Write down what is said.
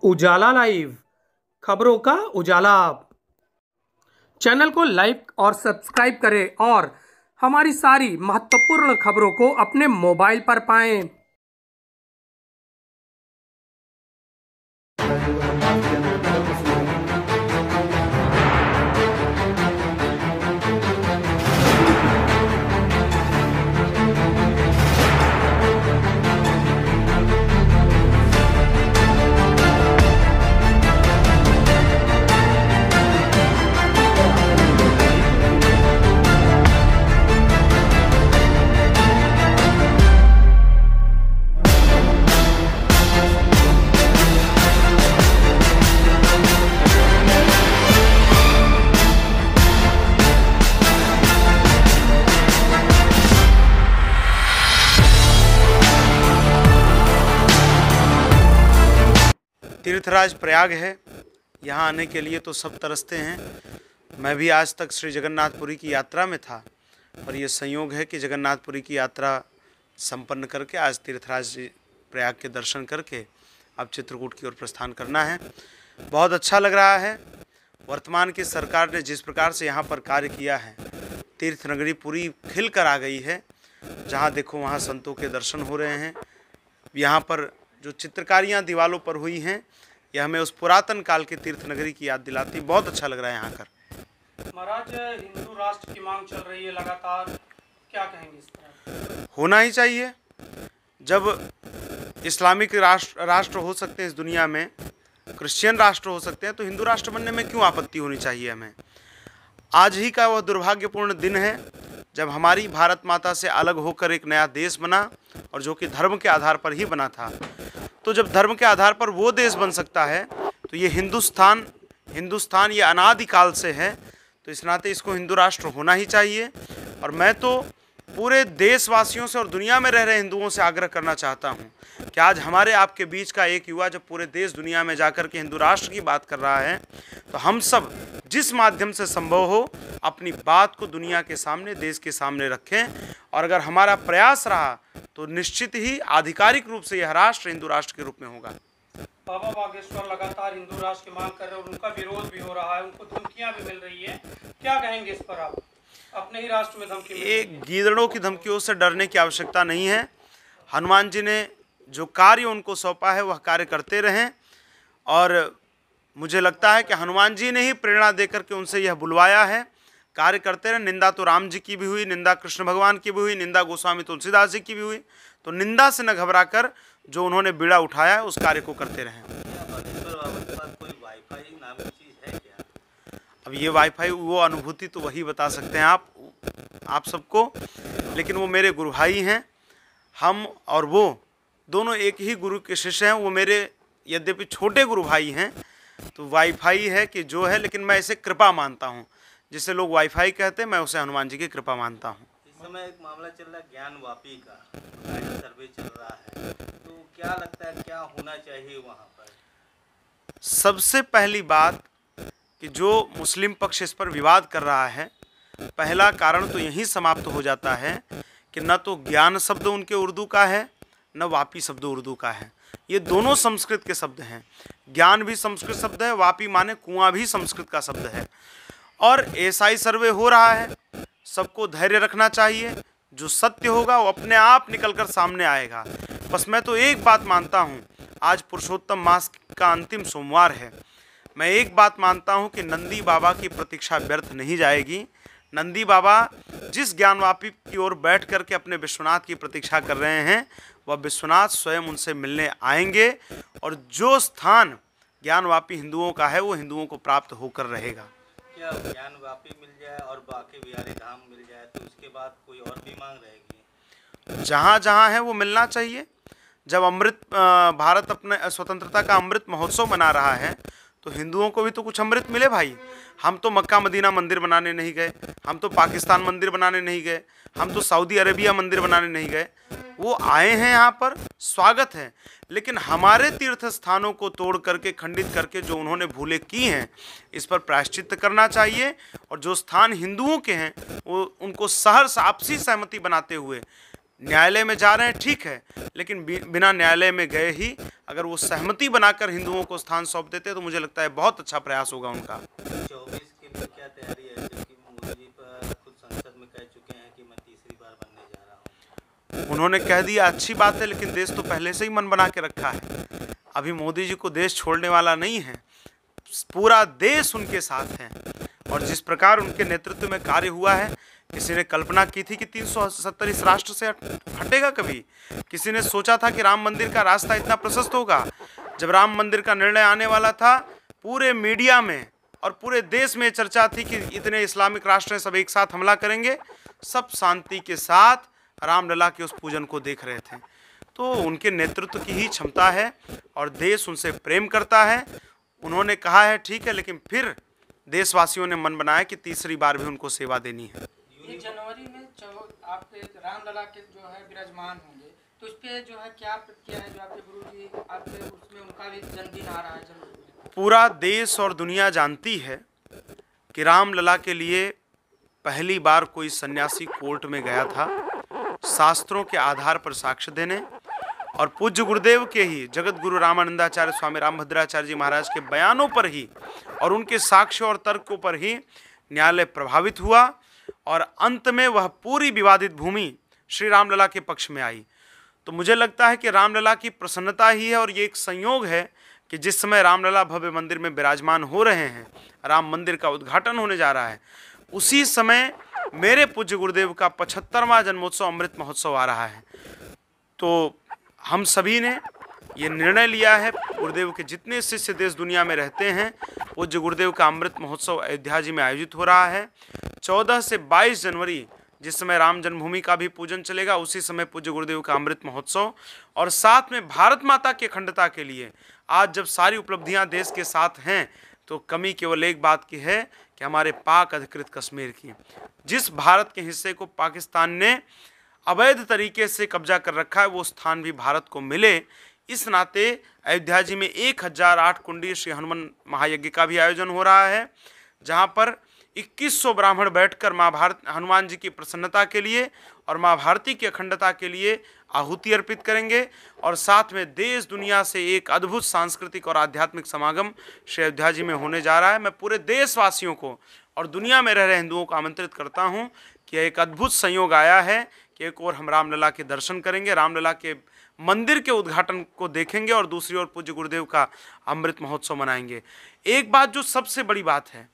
उजाला live, खबरों का उजाला। Channel को लाइक और सब्सक्राइब करें और हमारी सारी महत्वपूर्ण खबरों को अपने मोबाइल पर पाएं। तीर्थराज प्रयाग है, यहाँ आने के लिए तो सब तरसते हैं। मैं भी आज तक श्री जगन्नाथपुरी की यात्रा में था और ये संयोग है कि जगन्नाथपुरी की यात्रा संपन्न करके आज तीर्थराज प्रयाग के दर्शन करके अब चित्रकूट की ओर प्रस्थान करना है। बहुत अच्छा लग रहा है। वर्तमान की सरकार ने जिस प्रकार से यहाँ पर कार्य किया है, तीर्थ नगरी पूरी खिल कर आ गई है। जहाँ देखो वहाँ संतों के दर्शन हो रहे हैं। यहाँ पर जो चित्रकारियाँ दीवालों पर हुई हैं, यह हमें उस पुरातन काल के तीर्थ नगरी की याद दिलाती। बहुत अच्छा लग रहा है यहाँ कर। महाराज, हिंदू राष्ट्र की मांग चल रही है लगातार, क्या कहेंगे इस पर? होना ही चाहिए। जब इस्लामिक राष्ट्र हो सकते हैं इस दुनिया में, क्रिश्चियन राष्ट्र हो सकते हैं, तो हिंदू राष्ट्र बनने में क्यों आपत्ति होनी चाहिए हमें। आज ही का वह दुर्भाग्यपूर्ण दिन है जब हमारी भारत माता से अलग होकर एक नया देश बना, और जो कि धर्म के आधार पर ही बना था। तो जब धर्म के आधार पर वो देश बन सकता है, तो ये हिंदुस्तान ये अनादिकाल से है, तो इस नाते इसको हिंदू राष्ट्र होना ही चाहिए। और मैं तो पूरे देशवासियों से और दुनिया में रह रहे हिंदुओं से आग्रह करना चाहता हूँ कि आज हमारे आपके बीच का एक युवा जब पूरे देश दुनिया में जाकर के हिंदू राष्ट्र की बात कर रहा है, तो हम सब जिस माध्यम से संभव हो अपनी बात को दुनिया के सामने, देश के सामने रखें। और अगर हमारा प्रयास रहा तो निश्चित ही आधिकारिक रूप से यह राष्ट्र हिंदू राष्ट्र के रूप में होगा। बाबा बागेश्वर लगातार हिंदू राष्ट्र की मांग कर रहे हैं और उनका विरोध भी हो रहा है, उनको धमकियां भी मिल रही है, क्या कहेंगे इस पर आप? अपने ही राष्ट्र में धमकी? एक गीदड़ों की धमकियों से डरने की आवश्यकता नहीं है। हनुमान जी ने जो कार्य उनको सौंपा है वह कार्य करते रहें, और मुझे लगता है कि हनुमान जी ने ही प्रेरणा देकर के उनसे यह बुलवाया है। कार्य करते रहे। निंदा तो राम जी की भी हुई, निंदा कृष्ण भगवान की भी हुई, निंदा गोस्वामी तुलसीदास जी की भी हुई। तो निंदा से न घबरा कर जो उन्होंने बीड़ा उठाया है उस कार्य को करते रहें। अब ये वाईफाई वो अनुभूति तो वही बता सकते हैं आप सबको, लेकिन वो मेरे गुरु भाई हैं। हम और वो दोनों एक ही गुरु के शिष्य हैं। वो मेरे यद्यपि छोटे गुरु भाई हैं, तो वाईफाई है कि जो है, लेकिन मैं इसे कृपा मानता हूँ। जिसे लोग वाईफाई कहते हैं, मैं उसे हनुमान जी की कृपा मानता हूँ। इस समय एक मामला चल रहा है ज्ञान वापी का, सर्वे चल रहा है, तो क्या लगता है क्या होना चाहिए वहाँ पर? सबसे पहली बात कि जो मुस्लिम पक्ष इस पर विवाद कर रहा है, पहला कारण तो यही समाप्त हो जाता है कि न तो ज्ञान शब्द उनके उर्दू का है, न वापी शब्द उर्दू का है। ये दोनों संस्कृत के शब्द हैं। ज्ञान भी संस्कृत शब्द है, वापी माने कुआं भी संस्कृत का शब्द है। और ऐसा ही सर्वे हो रहा है। सबको धैर्य रखना चाहिए। जो सत्य होगा वो अपने आप निकलकर सामने आएगा। बस मैं तो एक बात मानता हूँ, आज पुरुषोत्तम मास का अंतिम सोमवार है। मैं एक बात मानता हूँ कि नंदी बाबा की प्रतीक्षा व्यर्थ नहीं जाएगी। नंदी बाबा जिस ज्ञानवापी की ओर बैठ करके अपने विश्वनाथ की प्रतीक्षा कर रहे हैं, वह विश्वनाथ स्वयं उनसे मिलने आएंगे, और जो स्थान ज्ञानवापी हिंदुओं का है वो हिंदुओं को प्राप्त होकर रहेगा। क्या ज्ञानवापी मिल जाए और बाकी बिहारी धाम मिल जाए तो उसके बाद कोई और भी मांग रहेगी? जहाँ जहाँ है वो मिलना चाहिए। जब भारत अपने स्वतंत्रता का अमृत महोत्सव मना रहा है, तो हिंदुओं को भी तो कुछ अमृत मिले भाई। हम तो मक्का मदीना मंदिर बनाने नहीं गए, हम तो पाकिस्तान मंदिर बनाने नहीं गए, हम तो सऊदी अरेबिया मंदिर बनाने नहीं गए। वो आए हैं यहाँ पर, स्वागत है। लेकिन हमारे तीर्थ स्थानों को तोड़ करके, खंडित करके जो उन्होंने भूले की हैं, इस पर प्रायश्चित करना चाहिए। और जो स्थान हिंदुओं के हैं वो उनको सहर्ष आपसी सहमति बनाते हुए न्यायालय में जा रहे हैं ठीक है, लेकिन बिना न्यायालय में गए ही अगर वो सहमति बनाकर हिंदुओं को स्थान सौंप देते तो मुझे लगता है बहुत अच्छा प्रयास होगा उनका। 24 की भी क्या तैयारी है, जबकि मोदी जी पर खुद संसद में कह चुके हैं कि मैं तीसरी बार बनने जा रहा हूँ। उन्होंने कह दिया, अच्छी बात है, लेकिन देश तो पहले से ही मन बना के रखा है। अभी मोदी जी को देश छोड़ने वाला नहीं है, पूरा देश उनके साथ है। और जिस प्रकार उनके नेतृत्व में कार्य हुआ है, किसी ने कल्पना की थी कि 370 इस राष्ट्र से हटेगा कभी? किसी ने सोचा था कि राम मंदिर का रास्ता इतना प्रशस्त होगा? जब राम मंदिर का निर्णय आने वाला था, पूरे मीडिया में और पूरे देश में चर्चा थी कि इतने इस्लामिक राष्ट्र सब एक साथ हमला करेंगे। सब शांति के साथ रामलला के उस पूजन को देख रहे थे। तो उनके नेतृत्व की ही क्षमता है और देश उनसे प्रेम करता है। उन्होंने कहा है ठीक है, लेकिन फिर देशवासियों ने मन बनाया कि तीसरी बार भी उनको सेवा देनी है। ये जनवरी में आपके रामलला के जो है विराजमान होंगे, तो इस पे जो है क्या प्रतिक्रिया है? जो आपके गुरुजी आपके उसमें उनका भी जन्मदिन आ रहा है जनवरी में। पूरा देश और दुनिया जानती है कि रामलला के लिए पहली बार कोई सन्यासी कोर्ट में गया था शास्त्रों के आधार पर साक्ष्य देने, और पूज्य गुरुदेव के ही जगत गुरु रामानंदाचार्य स्वामी रामभद्राचार्य जी महाराज के बयानों पर ही और उनके साक्ष्य और तर्कों पर ही न्यायालय प्रभावित हुआ और अंत में वह पूरी विवादित भूमि श्री रामलला के पक्ष में आई। तो मुझे लगता है कि रामलला की प्रसन्नता ही है और ये एक संयोग है कि जिस समय रामलला भव्य मंदिर में विराजमान हो रहे हैं, राम मंदिर का उद्घाटन होने जा रहा है, उसी समय मेरे पूज्य गुरुदेव का 75वां जन्मोत्सव अमृत महोत्सव आ रहा है। तो हम सभी ने ये निर्णय लिया है, गुरुदेव के जितने शिष्य देश दुनिया में रहते हैं, पूज्य गुरुदेव का अमृत महोत्सव अयोध्या जी में आयोजित हो रहा है। 14 से 22 जनवरी जिस समय राम जन्मभूमि का भी पूजन चलेगा, उसी समय पूज्य गुरुदेव का अमृत महोत्सव, और साथ में भारत माता की अखंडता के लिए आज जब सारी उपलब्धियां देश के साथ हैं, तो कमी केवल एक बात की है कि हमारे पाक अधिकृत कश्मीर की। जिस भारत के हिस्से को पाकिस्तान ने अवैध तरीके से कब्जा कर रखा है, वो स्थान भी भारत को मिले। इस नाते अयोध्या जी में 1008 कुंडी श्री हनुमान महायज्ञ का भी आयोजन हो रहा है, जहाँ पर 2100 ब्राह्मण बैठकर हनुमान जी की प्रसन्नता के लिए और माँ भारती की अखंडता के लिए आहुति अर्पित करेंगे। और साथ में देश दुनिया से एक अद्भुत सांस्कृतिक और आध्यात्मिक समागम श्री अयोध्या जी में होने जा रहा है। मैं पूरे देशवासियों को और दुनिया में रह रहे हिंदुओं को आमंत्रित करता हूँ कि एक अद्भुत संयोग आया है कि एक और हम रामलला के दर्शन करेंगे, रामलला के मंदिर के उद्घाटन को देखेंगे और दूसरी ओर पूज्य गुरुदेव का अमृत महोत्सव मनाएंगे। एक बात जो सबसे बड़ी बात है